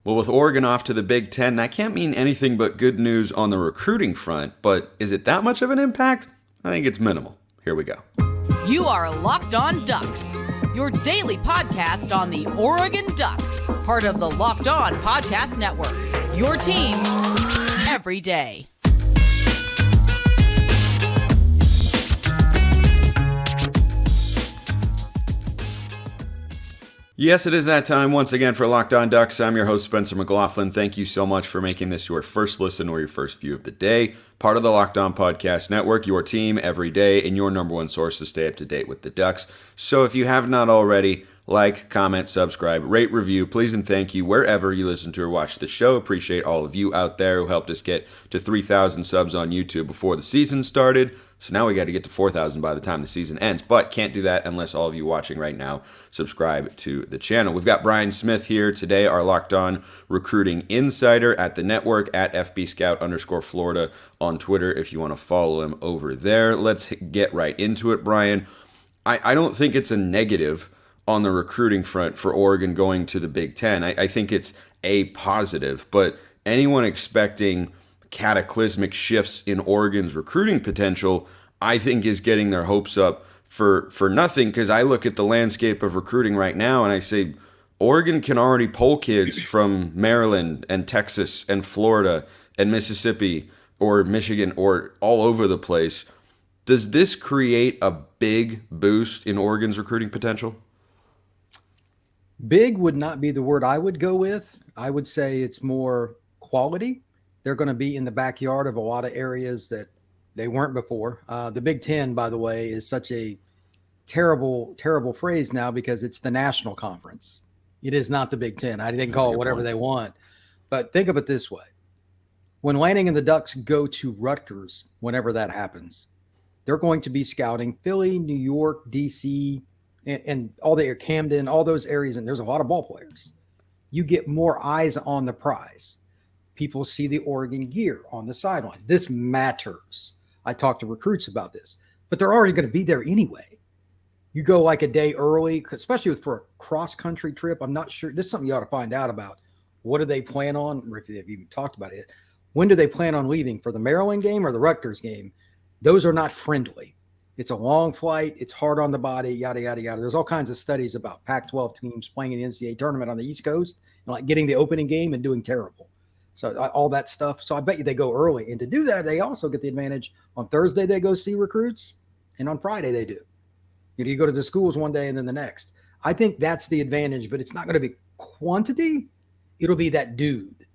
Well, with Oregon off to the Big Ten, that can't mean anything but good news on the recruiting front. But is it that much of an impact? I think it's minimal. Here we go. You are Locked On Ducks, your daily podcast on the Oregon Ducks, part of the Locked On Podcast Network, your team every day. Yes, it is that time once again for Locked On Ducks. I'm your host, Spencer McLaughlin. Thank you so much for making this your first listen or your first view of the day. Part of the Locked On Podcast Network, your team every day, and your number one source to stay up to date with the Ducks. So if you have not already, like, comment, subscribe, rate, review, please and thank you wherever you listen to or watch the show. Appreciate all of you out there who helped us get to 3,000 subs on YouTube before the season started. So now we got to get to 4,000 by the time the season ends, but can't do that unless all of you watching right now subscribe to the channel. We've got Brian Smith here today, our Locked On Recruiting Insider at the network, at FBScout_Florida on Twitter if you want to follow him over there. Let's get right into it, Brian. I don't think it's a negative on the recruiting front for Oregon going to the Big Ten. I think it's a positive, but anyone expecting cataclysmic shifts in Oregon's recruiting potential, I think is getting their hopes up for nothing, because I look at the landscape of recruiting right now and I say Oregon can already pull kids from Maryland and Texas and Florida and Mississippi or Michigan or all over the place. Does this create a big boost in Oregon's recruiting potential? Big would not be the word I would go with. I would say it's more quality. They're going to be in the backyard of a lot of areas that they weren't before. The Big Ten, by the way, is such a terrible, terrible phrase now because it's the national conference. It is not the Big Ten. They can call it whatever they want. But think of it this way. When Lanning and the Ducks go to Rutgers, whenever that happens, they're going to be scouting Philly, New York, D.C., and all the Camden, all those areas, and there's a lot of ball players. You get more eyes on the prize. People see the Oregon gear on the sidelines. This matters. I talked to recruits about this, but they're already going to be there anyway. You go like a day early, especially for a cross-country trip. I'm not sure. This is something you ought to find out about. What do they plan on, or if they've even talked about it? When do they plan on leaving, for the Maryland game or the Rutgers game? Those are not friendly. It's a long flight. It's hard on the body, yada, yada, yada. There's all kinds of studies about Pac-12 teams playing in the NCAA tournament on the East Coast and like getting the opening game and doing terrible. So all that stuff. So I bet you they go early. And to do that, they also get the advantage. On Thursday, they go see recruits, and on Friday, they do. You go to the schools one day and then the next. I think that's the advantage, but it's not going to be quantity. It'll be that dude.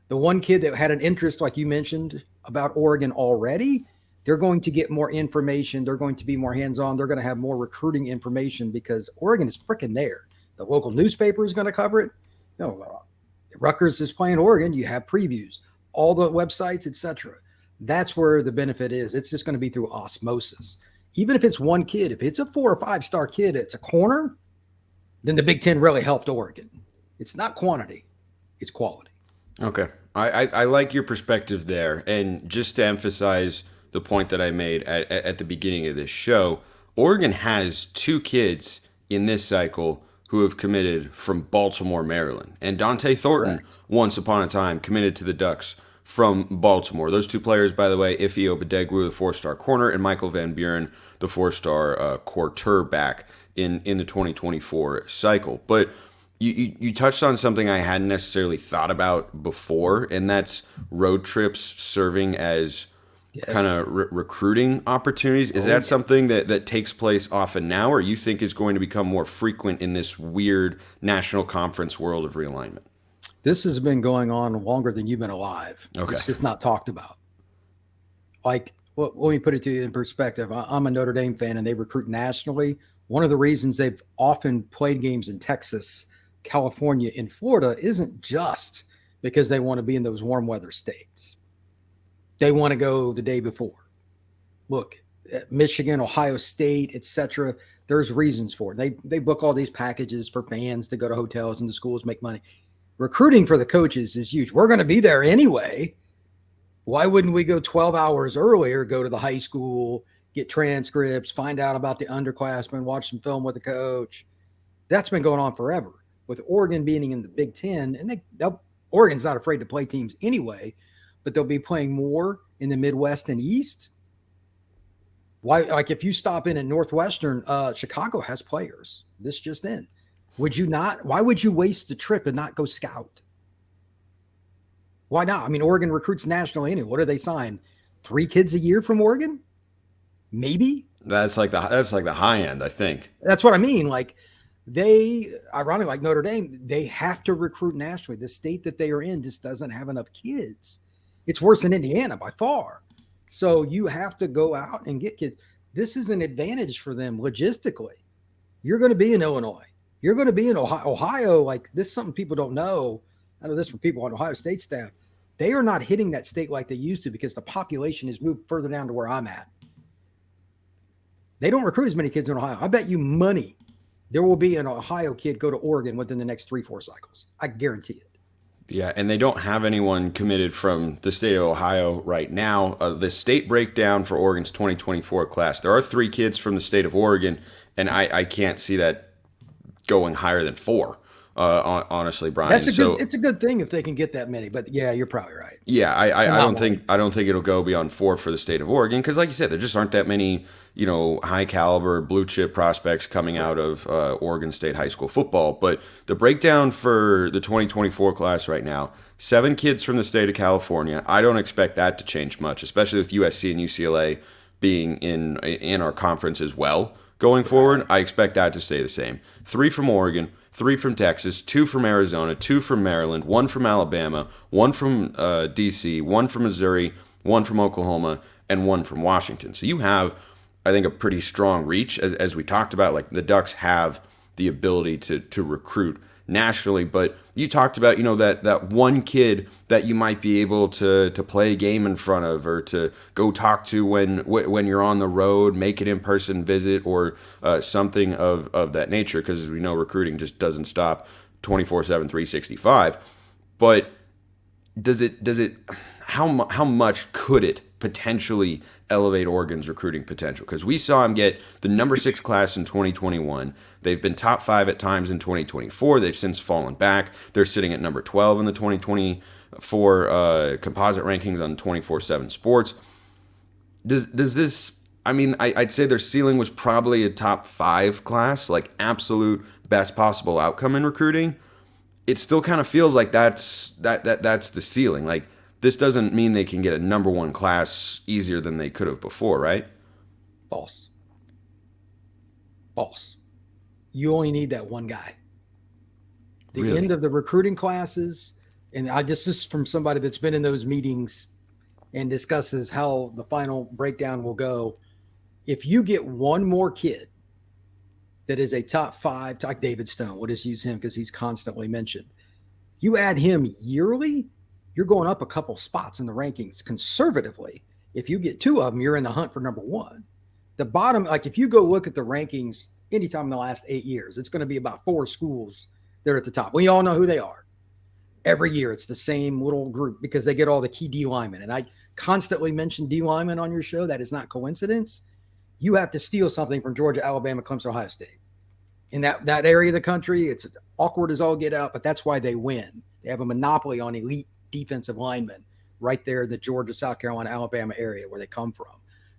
The one kid that had an interest, like you mentioned, about Oregon already, they're going to get more information. They're going to be more hands-on. They're going to have more recruiting information because Oregon is freaking there. The local newspaper is going to cover it. Rutgers is playing Oregon. You have previews, all the websites, etc. That's where the benefit is. It's just going to be through osmosis. Even if it's one kid, if it's a 4 or 5 star kid, it's a corner, then the Big Ten really helped Oregon. It's not quantity, it's quality. Okay. I like your perspective there. And just to emphasize the point that I made at the beginning of this show, Oregon has 2 kids in this cycle who have committed from Baltimore, Maryland. And Dante Thornton, once upon a time, committed to the Ducks from Baltimore. Those 2 players, by the way, Ife Obadegwu, the 4-star corner, and Michael Van Buren, the 4-star quarterback in the 2024 cycle. But you touched on something I hadn't necessarily thought about before, and that's road trips serving as kind of recruiting opportunities. Is that something that takes place often now, or you think is going to become more frequent in this weird national conference world of realignment? This has been going on longer than you've been alive. Okay. It's just not talked about. Like, well, let me put it to you in perspective. I'm a Notre Dame fan, and they recruit nationally. One of the reasons they've often played games in Texas, California, and Florida isn't just because they want to be in those warm weather states. They want to go the day before. Look, Michigan, Ohio State, etc. There's reasons for it. They book all these packages for fans to go to hotels and the schools make money. Recruiting for the coaches is huge. We're going to be there anyway. Why wouldn't we go 12 hours earlier, go to the high school, get transcripts, find out about the underclassmen, watch some film with the coach? That's been going on forever. with Oregon being in the Big Ten, and Oregon's not afraid to play teams anyway, but they'll be playing more in the Midwest and East. Why? Like if you stop in at Northwestern, Chicago has players. This just in. Would you not? Why would you waste the trip and not go scout? Why not? I mean, Oregon recruits nationally anyway. What do they sign? 3 kids a year from Oregon? Maybe. That's like the high end, I think. That's what I mean. Like they, ironically, like Notre Dame, they have to recruit nationally. The state that they are in just doesn't have enough kids. It's worse than Indiana by far. So you have to go out and get kids. This is an advantage for them logistically. You're going to be in Illinois. You're going to be in Ohio. Ohio, like this is something people don't know. I know this from people on Ohio State staff. They are not hitting that state like they used to because the population has moved further down to where I'm at. They don't recruit as many kids in Ohio. I bet you money there will be an Ohio kid go to Oregon within the next 3-4 cycles. I guarantee it. Yeah, and they don't have anyone committed from the state of Ohio right now. The state breakdown for Oregon's 2024 class, there are 3 kids from the state of Oregon, and I can't see that going higher than 4. Honestly, Brian. It's a good thing if they can get that many, but yeah, you're probably right. Yeah, I don't think it'll go beyond 4 for the state of Oregon because, like you said, there just aren't that many high caliber blue chip prospects coming out of Oregon State high school football. But the breakdown for the 2024 class right now: 7 kids from the state of California. I don't expect that to change much, especially with USC and UCLA being in our conference as well going forward. I expect that to stay the same. 3 from Oregon. 3 from Texas, 2 from Arizona, 2 from Maryland, 1 from Alabama, 1 from D.C., 1 from Missouri, 1 from Oklahoma, and 1 from Washington. So you have, I think, a pretty strong reach. As we talked about, like the Ducks have the ability to recruit nationally, but you talked about, that one kid that you might be able to play a game in front of or to go talk to when you're on the road, make an in-person visit or something of that nature, because as we know, recruiting just doesn't stop 24/7, 365. But how much could it potentially elevate Oregon's recruiting potential? Because we saw him get the number 6 class in 2021. They've been top 5 at times in 2024. They've since fallen back. They're sitting at number 12 in the 2024 composite rankings on 24/7 Sports. Does this? I mean, I'd say their ceiling was probably a top 5 class, like absolute best possible outcome in recruiting. It still kind of feels like that's the ceiling. Like, this doesn't mean they can get a number 1 class easier than they could have before, right? False. You only need that one guy. The end of the recruiting classes, and this is from somebody that's been in those meetings and discusses how the final breakdown will go. If you get one more kid that is a top 5, like David Stone, we'll just use him because he's constantly mentioned. You add him yearly, you're going up a couple spots in the rankings conservatively. If you get 2 of them, you're in the hunt for number 1. The bottom, like if you go look at the rankings anytime in the last 8 years, it's going to be about 4 schools that are at the top. We all know who they are. Every year, it's the same little group because they get all the key D linemen. And I constantly mention D linemen on your show. That is not coincidence. You have to steal something from Georgia, Alabama, Clemson, Ohio State. In that area of the country, it's awkward as all get out, but that's why they win. They have a monopoly on elite defensive linemen right there in the Georgia, South Carolina, Alabama area where they come from.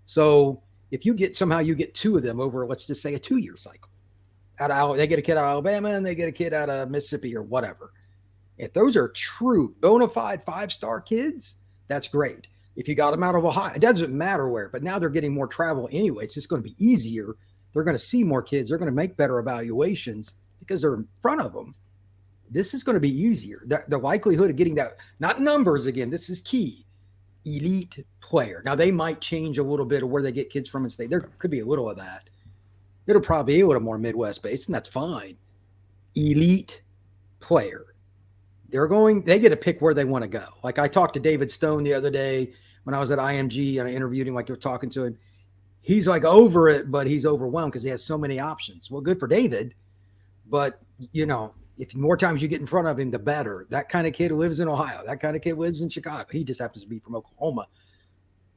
So if you get 2 of them over, let's just say a 2-year cycle, they get a kid out of Alabama and they get a kid out of Mississippi or whatever. If those are true bona fide 5-star kids, that's great. If you got them out of Ohio, it doesn't matter where, but now they're getting more travel anyway. It's just going to be easier. They're going to see more kids. They're going to make better evaluations because they're in front of them. This is going to be easier. The likelihood of getting that, not numbers again, this is key, elite player. Now, they might change a little bit of where they get kids from and state. There could be a little of that. It'll probably be a little more Midwest-based, and that's fine. Elite player. They get to pick where they want to go. Like I talked to David Stone the other day when I was at IMG and I interviewed him like you're talking to him. He's like over it, but he's overwhelmed because he has so many options. Well, good for David, but if more times you get in front of him, the better. That kind of kid lives in Ohio. That kind of kid lives in Chicago. He just happens to be from Oklahoma.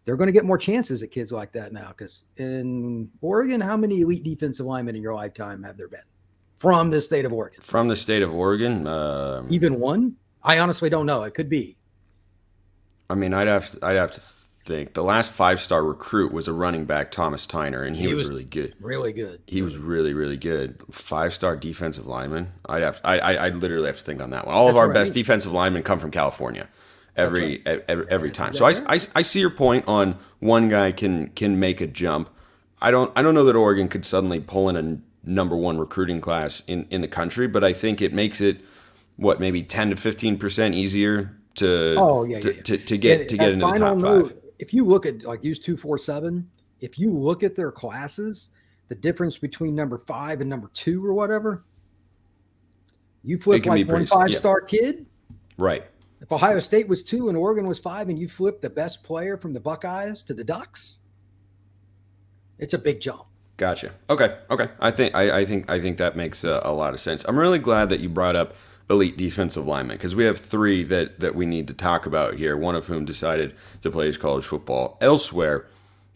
They're going to get more chances at kids like that now because in Oregon, how many elite defensive linemen in your lifetime have there been? from the state of Oregon. From the state of Oregon? Even one? I honestly don't know. It could be. I mean, I'd have to think. The last 5-star recruit was a running back, Thomas Tyner, and he was really good. Really good. He was really, really good. 5-star defensive lineman. I'd literally have to think on that one. All of our best defensive linemen come from California every time. So I see your point on one guy can make a jump. I don't know that Oregon could suddenly pull in a number one recruiting class in the country, but I think it makes it maybe 10 to 15% easier to get into the top 5. If you look at use 247, if you look at their classes, the difference between number 5 and number 2 or whatever, you flip one 5-star kid. Right. If Ohio State was 2 and Oregon was 5 and you flip the best player from the Buckeyes to the Ducks, it's a big jump. Gotcha. Okay. I think that makes a lot of sense. I'm really glad that you brought up elite defensive linemen because we have 3 that we need to talk about here, one of whom decided to play his college football elsewhere.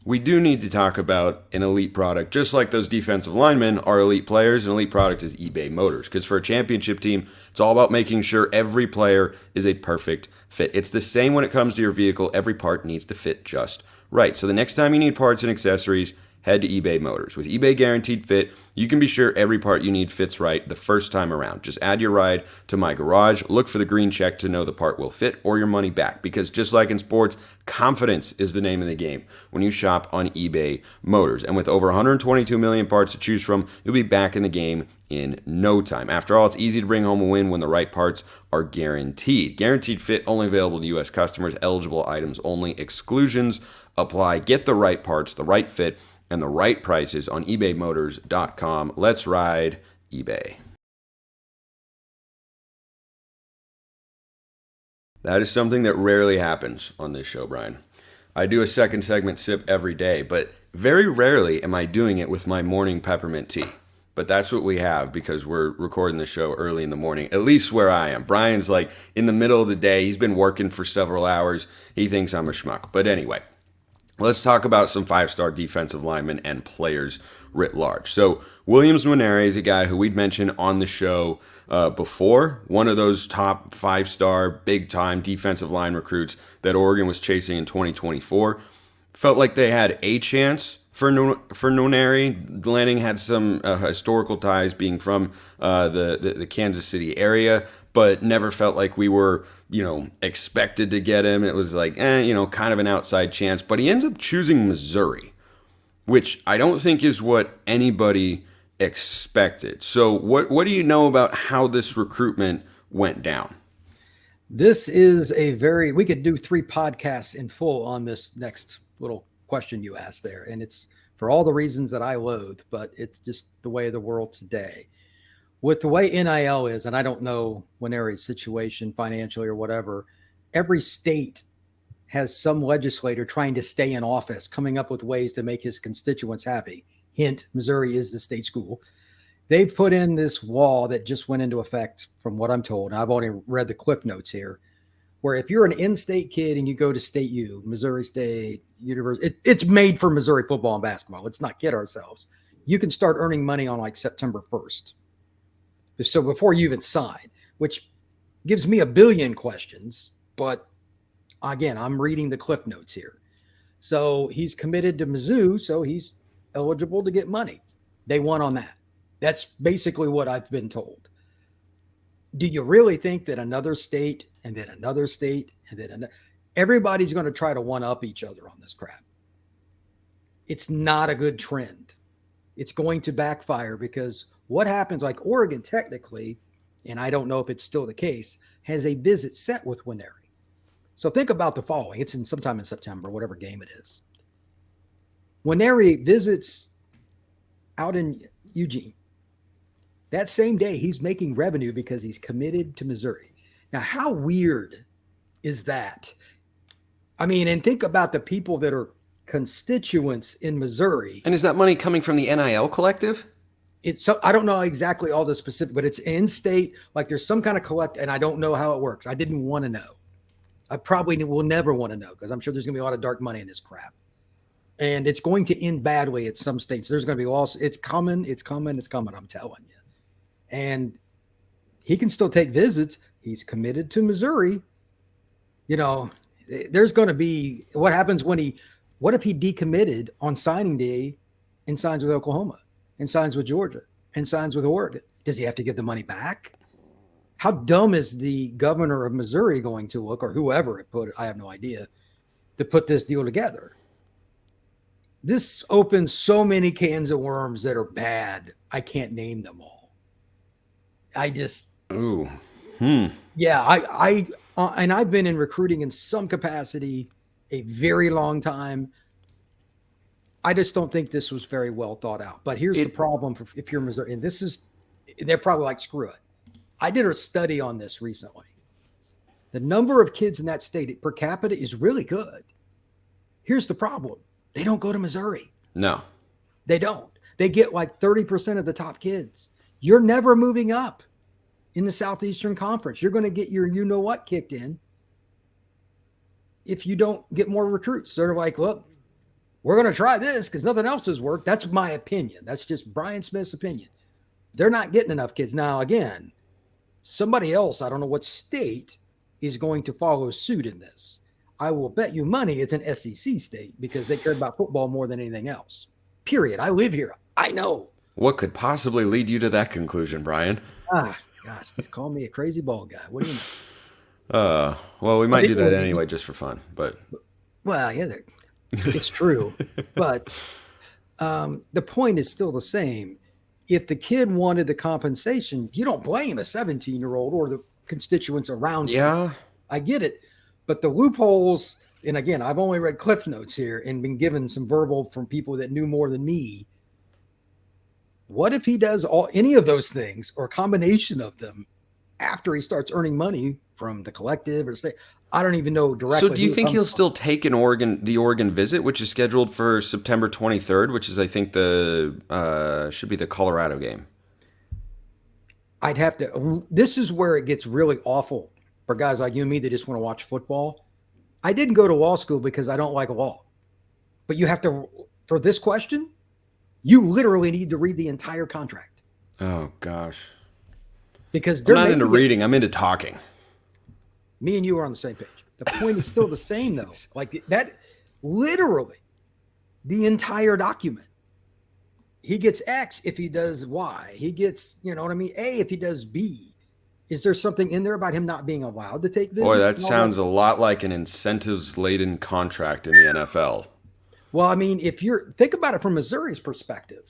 We do need to talk about an elite product. Just like those defensive linemen are elite players, an elite product is eBay Motors. Because for a championship team, it's all about making sure every player is a perfect fit. It's the same when it comes to your vehicle. Every part needs to fit just right. So the next time you need parts and accessories, head to eBay Motors. With eBay Guaranteed Fit, you can be sure every part you need fits right the first time around. Just add your ride to My Garage, look for the green check to know the part will fit or your money back. Because just like in sports, confidence is the name of the game when you shop on eBay Motors. And with over 122 million parts to choose from, you'll be back in the game in no time. After all, it's easy to bring home a win when the right parts are guaranteed. Guaranteed Fit only available to U.S. customers. Eligible items only. Exclusions apply. Get the right parts, the right fit, and the right prices on ebaymotors.com. Let's ride eBay. That is something that rarely happens on this show, Brian. I do a second segment sip every day, but very rarely am I doing it with my morning peppermint tea. But that's what we have because we're recording the show early in the morning, at least where I am. Brian's like in the middle of the day. He's been working for several hours. He thinks I'm a schmuck. But anyway, let's talk about some 5-star defensive linemen and players writ large. So Williams Nwaneri is a guy who we'd mentioned on the show before, one of those top 5-star big-time defensive line recruits that Oregon was chasing in 2024. Felt like they had a chance for Nwaneri. Lanning had some historical ties being from the Kansas City area, but never felt like we were, expected to get him. It was like, kind of an outside chance. But he ends up choosing Missouri, which I don't think is what anybody expected. So what do you know about how this recruitment went down? This is we could do 3 podcasts in full on this next little question you asked there. And it's for all the reasons that I loathe, but it's just the way of the world today. With the way NIL is, and I don't know Nwaneri's situation financially or whatever, every state has some legislator trying to stay in office, coming up with ways to make his constituents happy. Hint, Missouri is the state school. They've put in this law that just went into effect, from what I'm told, and I've only read the cliff notes here, where if you're an in-state kid and you go to State U, Missouri State University, it's made for Missouri football and basketball. Let's not kid ourselves. You can start earning money on like September 1st. So before you even sign, which gives me a billion questions, but again, I'm reading the cliff notes here. So he's committed to Mizzou, so he's eligible to get money. They won on that. That's basically what I've been told. Do you really think that another state and then another state and then everybody's going to try to one-up each other on this crap? It's not a good trend. It's going to backfire because what happens, like Oregon technically, and I don't know if it's still the case, has a visit set with Nwaneri. So think about the following. It's sometime in September, whatever game it is. Nwaneri visits out in Eugene. That same day, he's making revenue because he's committed to Missouri. Now, how weird is that? I mean, and think about the people that are constituents in Missouri. And is that money coming from the NIL collective? I don't know exactly all the specific, but it's in state. Like there's some kind of collect, and I don't know how it works. I didn't want to know. I probably will never want to know because I'm sure there's going to be a lot of dark money in this crap. And it's going to end badly at some states. There's going to be it's coming. I'm telling you. And he can still take visits. He's committed to Missouri. There's going to be what happens what if he decommitted on signing day and signs with Oklahoma and signs with Georgia and signs with Oregon? Does he have to give the money back? How dumb is the governor of Missouri going to look, or whoever it put it, I have no idea, to put this deal together? This opens so many cans of worms that are bad. I can't name them all. Yeah, and I've been in recruiting in some capacity a very long time. I just don't think this was very well thought out. But here's the problem if you're Missouri, and they're probably like, screw it. I did a study on this recently. The number of kids in that state per capita is really good. Here's the problem. They don't go to Missouri. No. They don't. They get like 30% of the top kids. You're never moving up in the Southeastern Conference. You're going to get your you-know-what kicked in if you don't get more recruits. They're like, well, we're going to try this because nothing else has worked. That's my opinion. That's just Brian Smith's opinion. They're not getting enough kids. Now, again, somebody else, I don't know what state, is going to follow suit in this. I will bet you money it's an SEC state because they care about football more than anything else. Period. I live here. I know. What could possibly lead you to that conclusion, Brian? Gosh, just call me a crazy ball guy. What do you know? Well, we might do that anyway just for fun, but. Well, yeah, it's true. But the point is still the same. If the kid wanted the compensation, you don't blame a 17-year-old or the constituents around him. Yeah. I get it. But the loopholes, and again, I've only read Cliff Notes here and been given some verbal from people that knew more than me. What if he does any of those things or a combination of them after he starts earning money from the collective or state? I don't even know directly. So do you think he'll still take the Oregon visit, which is scheduled for September 23rd, which is, I think, should be the Colorado game? I'd have to. This is where it gets really awful for guys like you and me that just want to watch football. I didn't go to law school because I don't like law. But you have to, for this question, you literally need to read the entire contract. Oh, gosh. Because I'm not into reading. I'm into talking. Me and you are on the same page. The point is still the same, though. Like that, literally, the entire document. He gets X if he does Y. He gets, you know what I mean, A if he does B. Is there something in there about him not being allowed to take visits? Boy, that sounds a lot like an incentives-laden contract in the NFL. Well, I mean, think about it from Missouri's perspective.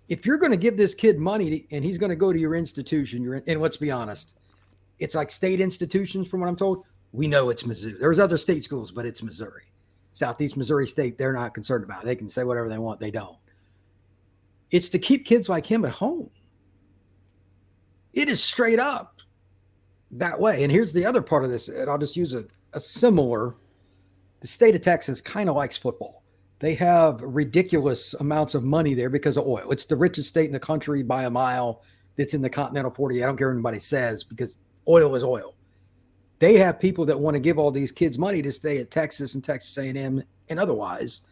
If you're going to give this kid money and he's going to go to your institution, and let's be honest, it's like state institutions from what I'm told. We know it's Missouri. There's other state schools, but it's Missouri. Southeast Missouri State, they're not concerned about it. They can say whatever they want. They don't. It's to keep kids like him at home. It is straight up that way. And here's the other part of this, and I'll just use a similar. The state of Texas kind of likes football. They have ridiculous amounts of money there because of oil. It's the richest state in the country by a mile that's in the continental 40. I don't care what anybody says because oil is oil. They have people that want to give all these kids money to stay at Texas and Texas A&M and otherwise.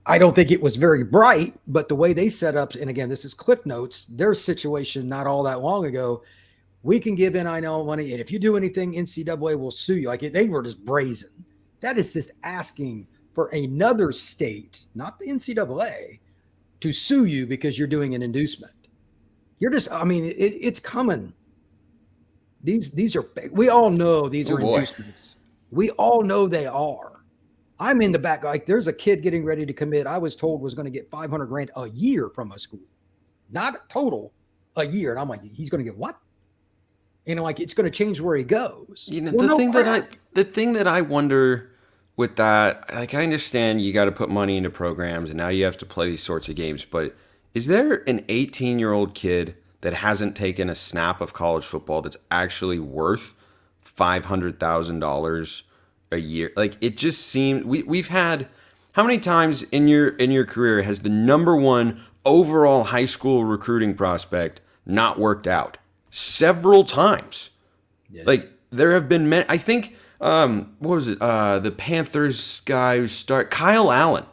I don't think it was very bright, but the way they set up, and again, this is Cliff Notes, their situation not all that long ago, we can give NIL money, and if you do anything, NCAA will sue you. Like they were just brazen. That is just asking for another state, not the NCAA, to sue you because you're doing an inducement. You're just, I mean, it's coming. These are, we all know these are inducements. We all know they are. I'm in the back, like there's a kid getting ready to commit. I was told was going to get $500,000 a year from a school, not total, a year. And I'm like, he's going to get what? You know, like it's going to change where he goes. You know, the thing that I wonder with that, like I understand you got to put money into programs and now you have to play these sorts of games, but is there an 18-year-old kid that hasn't taken a snap of college football that's actually worth $500,000 a year? Like it just seems we've had, how many times in your career has the number one overall high school recruiting prospect not worked out? Several times. Yeah. Like there have been many. I think what was it? The Panthers guy who Kyle Allen.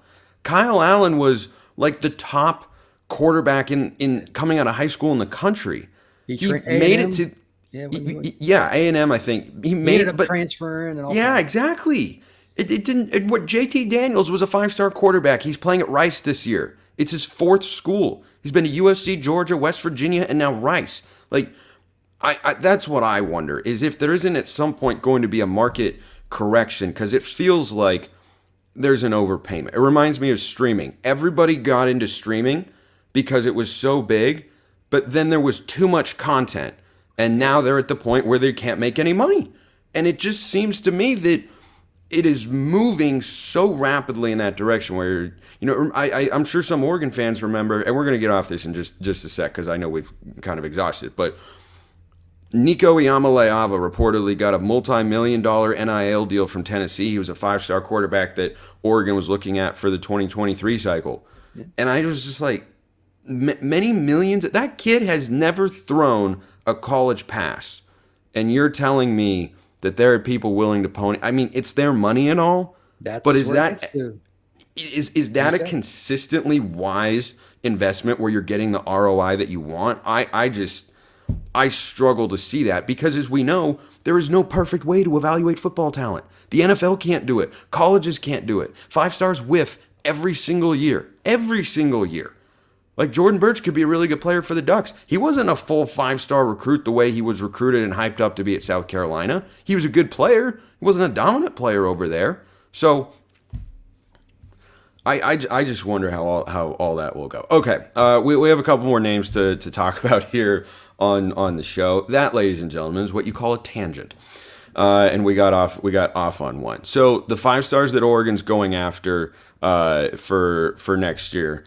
Kyle Allen was like the top quarterback in coming out of high school in the country. He made it to A&M. I think he made it up transferring and all. Yeah, exactly. It didn't. What JT Daniels was a 5-star quarterback. He's playing at Rice this year. It's his 4th school. He's been to USC, Georgia, West Virginia, and now Rice. Like, I that's what I wonder, is if there isn't at some point going to be a market correction, because it feels like there's an overpayment. It reminds me of streaming. Everybody got into streaming because it was so big, but then there was too much content, and now they're at the point where they can't make any money. And it just seems to me that it is moving so rapidly in that direction where, I'm sure some Oregon fans remember, and we're going to get off this in just a sec because I know we've kind of exhausted, but Nico Iamaleava reportedly got a multi-million-dollar NIL deal from Tennessee. He was a 5-star quarterback that Oregon was looking at for the 2023 cycle. Yeah. And I was just like, many millions. That kid has never thrown a college pass. And you're telling me that there are people willing to pony. I mean, it's their money and all. But is that a consistently wise investment where you're getting the ROI that you want? I struggle to see that because, as we know, there is no perfect way to evaluate football talent. The NFL can't do it. Colleges can't do it. 5-stars whiff every single year. Every single year. Like, Jordan Birch could be a really good player for the Ducks. He wasn't a full 5-star recruit the way he was recruited and hyped up to be at South Carolina. He was a good player. He wasn't a dominant player over there. So I just wonder how all that will go. Okay, we have a couple more names to talk about here on the show. That, ladies and gentlemen, is what you call a tangent. And we got off on one. So the 5-stars that Oregon's going after for next year: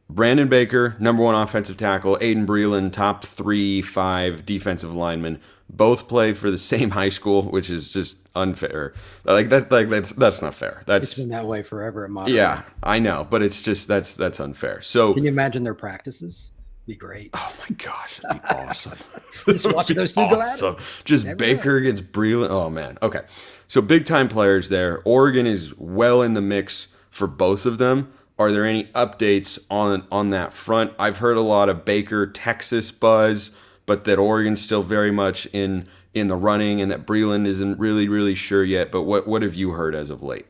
Brandon Baker, number 1 offensive tackle; Aydin Breland, top 3-5 defensive lineman. Both play for the same high school, which is just unfair. That's not fair. It's been that way forever at Monterey. Yeah, I know, but it's just that's unfair. So can you imagine their practices? Be great. Oh my gosh, that'd be awesome. Just watching those two go at it. Just never Baker against Breland. Oh man. Okay, so big time players there. Oregon is well in the mix for both of them. Are there any updates on that front? I've heard a lot of Baker, Texas buzz, but that Oregon's still very much in the running, and that Breland isn't really sure yet. But what have you heard as of late?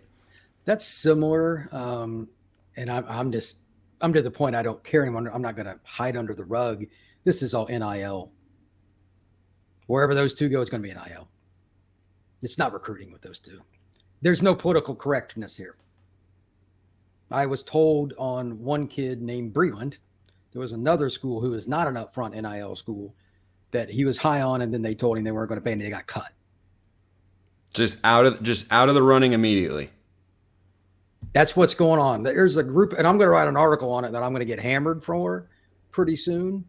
That's similar, and I'm to the point I don't care anymore. I'm not going to hide under the rug. This is all NIL. Wherever those two go, it's going to be NIL. It's not recruiting with those two. There's no political correctness here. I was told on one kid named Breland, there was another school who is not an upfront NIL school that he was high on, and then they told him they weren't going to pay, and they got cut. Just out of the running immediately. That's what's going on. There's a group, and I'm going to write an article on it that I'm going to get hammered for pretty soon,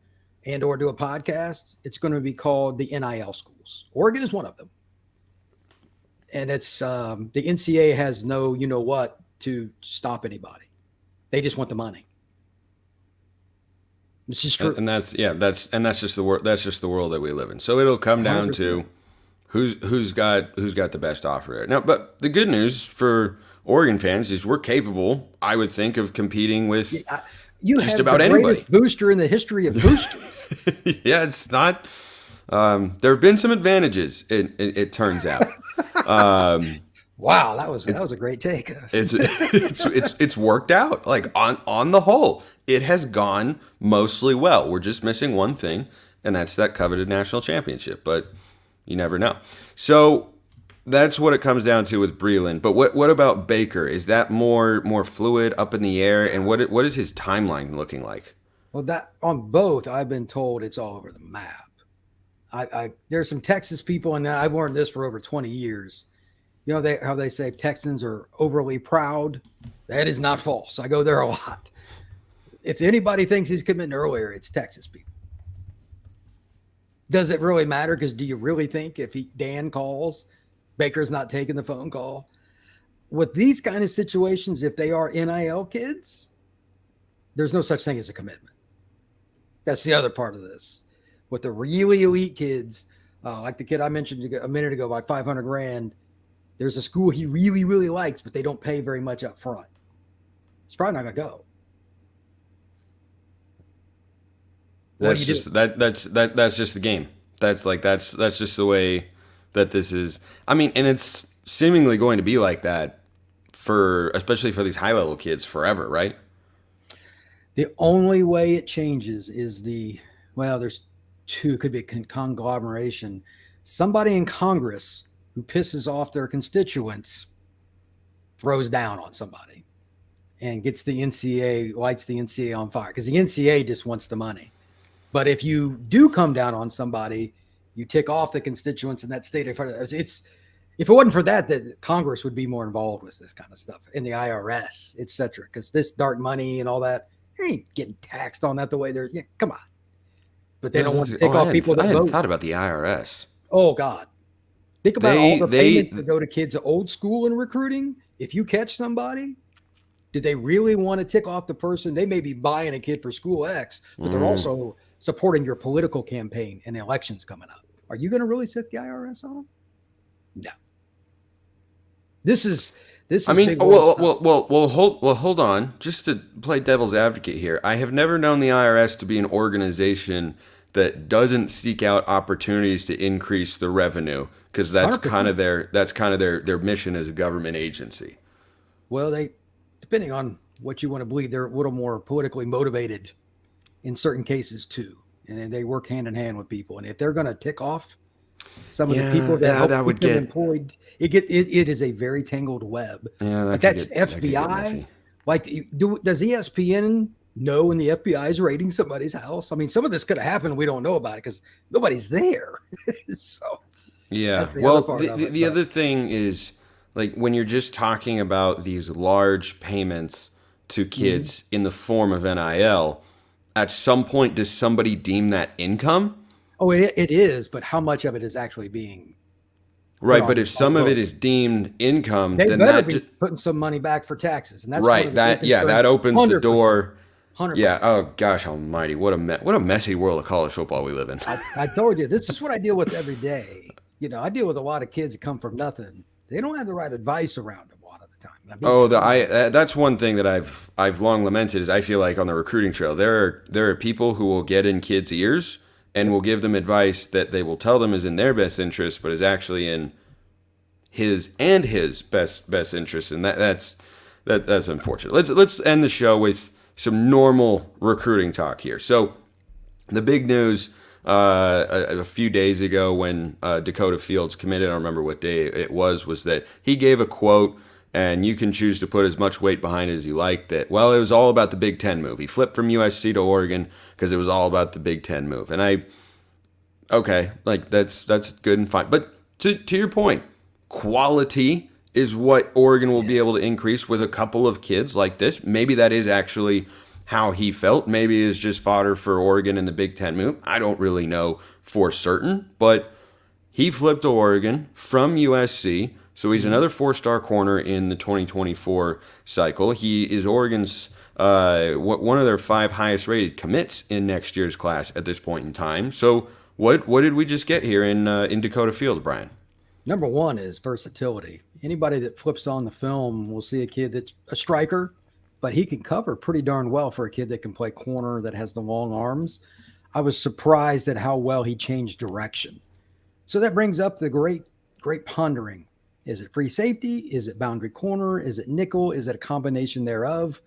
and or do a podcast. It's going to be called the NIL schools. Oregon is one of them, and it's the NCAA has no what to stop anybody. They just want the money. This is true, and that's just the world. That's just the world that we live in. So it'll come down 100%. To who's got the best offer there. Now, but the good news for Oregon fans is we're capable, I would think, of competing with just about anybody. Booster in the history of boosters. Yeah, it's not. There have been some advantages. It turns out. Wow, that was a great take. It's worked out. Like on the whole, it has gone mostly well. We're just missing one thing, and that's that coveted national championship. But you never know. So that's what it comes down to with Breland. But what about Baker? Is that more fluid, up in the air? And what is his timeline looking like? Well, that on both, I've been told it's all over the map. There's some Texas people, and I've learned this for over 20 years. You know how they say Texans are overly proud? That is not false. I go there a lot. If anybody thinks he's committing earlier, it's Texas people. Does it really matter? Because do you really think if Dan calls, Baker's not taking the phone call? With these kind of situations, if they are NIL kids, there's no such thing as a commitment. That's the other part of this. With the really elite kids, like the kid I mentioned a minute ago, like $500,000, there's a school he really, really likes, but they don't pay very much up front. It's probably not going to go. That's just that's just the game. That's just the way that this is. I mean, and it's seemingly going to be like that especially for these high level kids forever, right? The only way it changes is there's two, could be a conglomeration. Somebody in Congress who pisses off their constituents throws down on somebody and lights the NCAA on fire, because the NCAA just wants the money. But if you do come down on somebody, you tick off the constituents in that state. If it wasn't for that Congress would be more involved with this kind of stuff, and the IRS, et cetera, because this dark money and all that, they ain't getting taxed on that the way come on. But they don't want to take off people that vote. I hadn't thought about the IRS. Oh, God. Think about all the payments that go to kids at old school in recruiting. If you catch somebody, do they really want to tick off the person? They may be buying a kid for school X, but they're also supporting your political campaign and elections coming up. Are you going to really set the IRS on them? No. This is. I mean, hold on. Just to play devil's advocate here, I have never known the IRS to be an organization that doesn't seek out opportunities to increase the revenue, because that's 100%. kind of their mission as a government agency. Well, depending on what you want to believe, they're a little more politically motivated in certain cases too, and they work hand in hand with people. And if they're going to tick off some of the people that help keep them employed, it is a very tangled web. Yeah, like that's FBI. Like, does ESPN know when the FBI is raiding somebody's house? I mean, some of this could have happened. We don't know about it because nobody's there. So yeah. Well, the other thing is, like, when you're just talking about these large payments to kids in the form of NIL, at some point, does somebody deem that income? Oh, it is, but how much of it is actually being right? But if some of it is deemed income, then that just putting some money back for taxes, and that's right. That opens 100%. The door. 100%. Yeah. Oh gosh almighty, what a messy world of college football we live in. I told you, this is what I deal with every day. I deal with a lot of kids that come from nothing. They don't have the right advice around them a lot of the time. That's one thing that I've long lamented, is I feel like on the recruiting trail there are people who will get in kids' ears and will give them advice that they will tell them is in their best interest, but is actually in his best interest, and that's unfortunate. Let's end the show with some normal recruiting talk here. So, the big news a few days ago when Dakota Fields committed, I don't remember what day it was that he gave a quote, and you can choose to put as much weight behind it as you like, that, well, it was all about the Big Ten move. He flipped from USC to Oregon because it was all about the Big Ten move. And that's good and fine. But to your point, quality is what Oregon will be able to increase with a couple of kids like this. Maybe that is actually how he felt. Maybe it's just fodder for Oregon in the Big Ten move. I don't really know for certain, but he flipped to Oregon from USC. So he's another 4-star corner in the 2024 cycle. He is Oregon's one of their 5 highest rated commits in next year's class at this point in time. So what did we just get here in Dakota Fields, Brian? Number one is versatility. Anybody that flips on the film will see a kid that's a striker, but he can cover pretty darn well for a kid that can play corner, that has the long arms. I was surprised at how well he changed direction. So that brings up the great pondering. Is it free safety? Is it boundary corner? Is it nickel? Is it a combination thereof?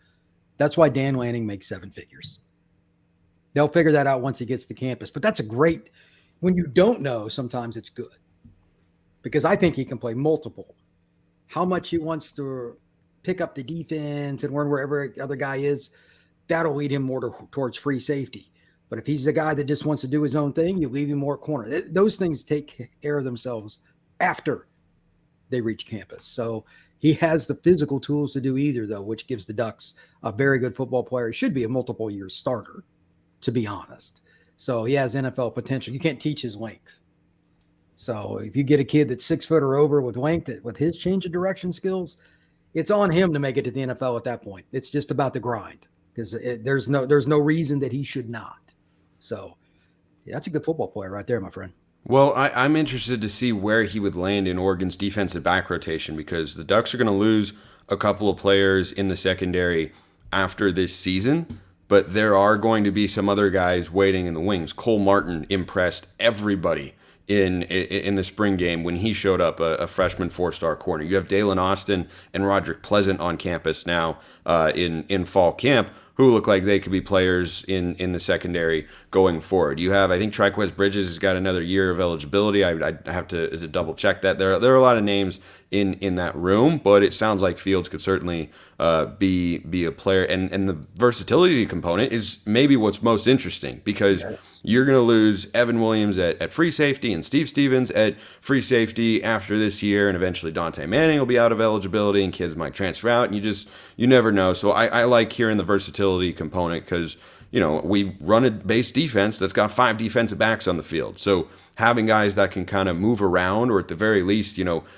That's why Dan Lanning makes 7 figures. They'll figure that out once he gets to campus. But that's when you don't know, sometimes it's good. Because I think he can play multiple. How much he wants to pick up the defense and learn wherever the other guy is, that'll lead him more towards free safety. But if he's the guy that just wants to do his own thing, you leave him more corner. Those things take care of themselves after they reach campus. So he has the physical tools to do either, though, which gives the Ducks a very good football player. He should be a multiple year starter, to be honest. So he has NFL potential. You can't teach his length. So if you get a kid that's 6 foot or over with length, with his change of direction skills, it's on him to make it to the NFL at that point. It's just about the grind, because there's no reason that he should not. So that's a good football player right there, my friend. Well, I'm interested to see where he would land in Oregon's defensive back rotation, because the Ducks are going to lose a couple of players in the secondary after this season but there are going to be some other guys waiting in the wings. Cole Martin impressed everybody in the spring game when he showed up, a freshman 4-star corner. You have Dalen Austin and Roderick Pleasant on campus now in fall camp, who look like they could be players in the secondary going forward. You have, I think, Triquez Bridges has got another year of eligibility. I have to double check that. There are a lot of names in that room, but it sounds like Fields could certainly be a player. And the versatility component is maybe what's most interesting, because you're going to lose Evan Williams at free safety and Steve Stevens at free safety after this year, and eventually Dante Manning will be out of eligibility and kids might transfer out, and you never know. So I like hearing the versatility component, because we run a base defense that's got 5 defensive backs on the field. So having guys that can kind of move around, or at the very least,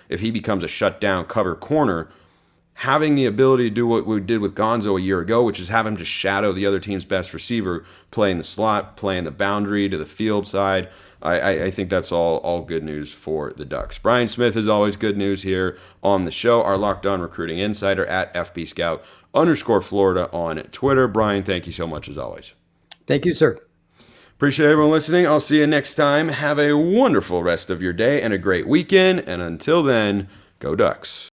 if he becomes a shutdown cover corner, having the ability to do what we did with Gonzo a year ago, which is have him just shadow the other team's best receiver, playing the slot, playing the boundary to the field side. I think that's all good news for the Ducks. Brian Smith is always good news here on the show, our Locked On Recruiting Insider at FBScout_Florida on Twitter. Brian, thank you so much as always. Thank you, sir. Appreciate everyone listening. I'll see you next time. Have a wonderful rest of your day and a great weekend. And until then, go Ducks.